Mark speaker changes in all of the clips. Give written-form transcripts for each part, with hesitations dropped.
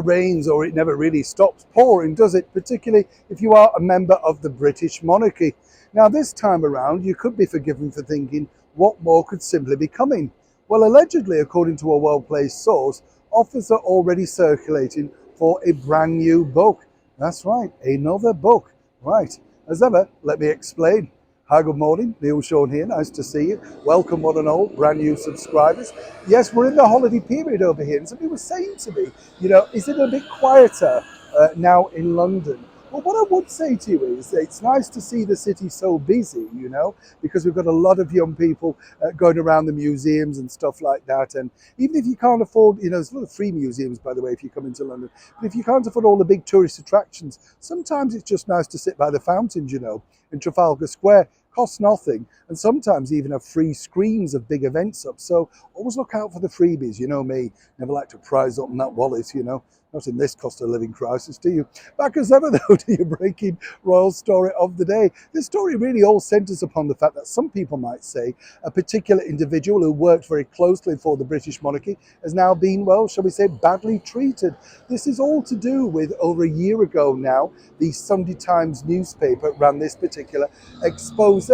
Speaker 1: Rains or it never really stops pouring, does it? Particularly if you are a member of the British monarchy. Now, this time around, you could be forgiven for thinking what more could simply be coming. Well, allegedly, according to a well-placed source, offers are already circulating for a brand new book. That's right, another book. Right. As ever, let me explain. Hi, good morning. Neil Sean here. Nice to see you. Welcome, one and all, brand new subscribers. Yes, we're in the holiday period over here. And somebody was saying to me, is it a bit quieter now in London? Well, what I would say to you is it's nice to see the city so busy, because we've got a lot of young people going around the museums and stuff like that. And even if you can't afford, there's a lot of free museums, by the way, if you come into London. But if you can't afford all the big tourist attractions, sometimes it's just nice to sit by the fountains, in Trafalgar Square. Costs nothing, and sometimes even have free screens of big events up. So always look out for the freebies. You know me, never like to prize up in that wallet, Not in this cost of living crisis, do you? Back as ever, though, to your breaking royal story of the day. This story really all centres upon the fact that some people might say a particular individual who worked very closely for the British monarchy has now been, well, shall we say, badly treated. This is all to do with over a year ago now, the Sunday Times newspaper ran this particular expose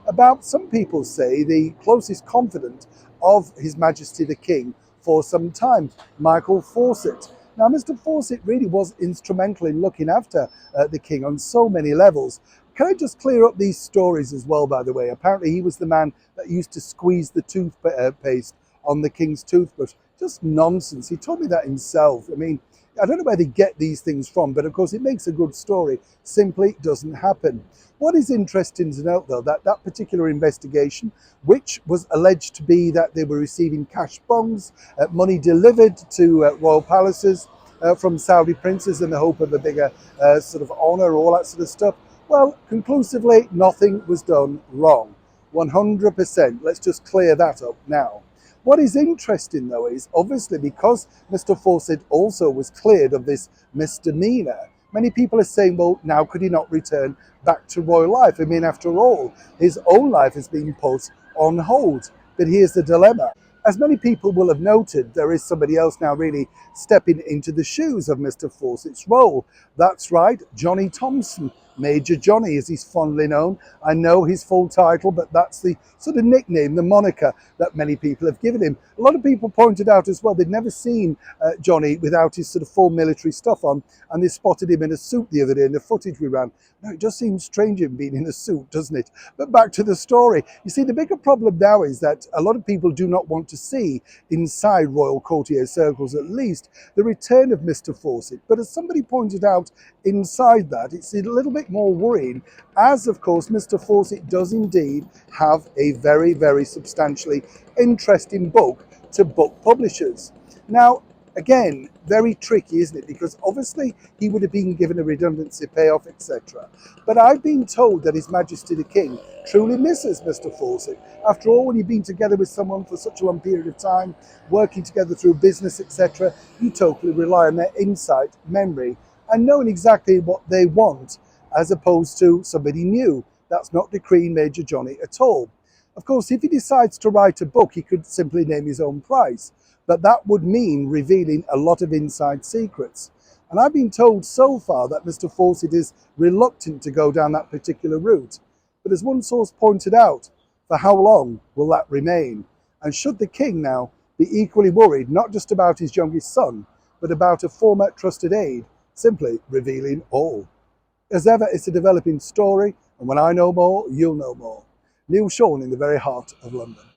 Speaker 1: about, some people say, the closest confidant of His Majesty the King for some time, Michael Fawcett. Now, Mr. Fawcett really was instrumental in looking after the King on so many levels. Can I just clear up these stories as well, by the way? Apparently he was the man that used to squeeze the toothpaste on the King's toothbrush. Just nonsense. He told me that himself. I mean, I don't know where they get these things from, but of course it makes a good story. Simply doesn't happen. What is interesting to note, though, that particular investigation, which was alleged to be that they were receiving cash bombs, money delivered to royal palaces from Saudi princes in the hope of a bigger sort of honour, all that sort of stuff. Well, conclusively, nothing was done wrong. 100%. Let's just clear that up now. What is interesting, though, is obviously because Mr. Fawcett also was cleared of this misdemeanour, many people are saying, well, now could he not return back to royal life? I mean, after all, his own life has been put on hold. But here's the dilemma. As many people will have noted, there is somebody else now really stepping into the shoes of Mr. Fawcett's role. That's right, Johnny Thompson. Major Johnny, as he's fondly known. I know his full title, but that's the sort of nickname, the moniker that many people have given him. A lot of people pointed out as well, they'd never seen Johnny without his sort of full military stuff on, and they spotted him in a suit the other day in the footage we ran. Now, it does seem strange him being in a suit, doesn't it? But back to the story. You see, the bigger problem now is that a lot of people do not want to see, inside royal courtier circles at least, the return of Mr. Fawcett. But as somebody pointed out, inside that, it's a little bit more worrying, as of course Mr. Fawcett does indeed have a very, very substantially interesting book to book publishers. Now, again, very tricky, isn't it? Because obviously he would have been given a redundancy payoff, etc. But I've been told that His Majesty the King truly misses Mr. Fawcett. After all, when you've been together with someone for such a long period of time, working together through business, etc., you totally rely on their insight, memory, and knowing exactly what they want, as opposed to somebody new. That's not decreeing Major Johnny at all. Of course, if he decides to write a book, he could simply name his own price, but that would mean revealing a lot of inside secrets. And I've been told so far that Mr. Fawcett is reluctant to go down that particular route. But as one source pointed out, for how long will that remain? And should the King now be equally worried, not just about his youngest son, but about a former trusted aide, simply revealing all? As ever, it's a developing story, and when I know more, you'll know more. Neil Sean in the very heart of London.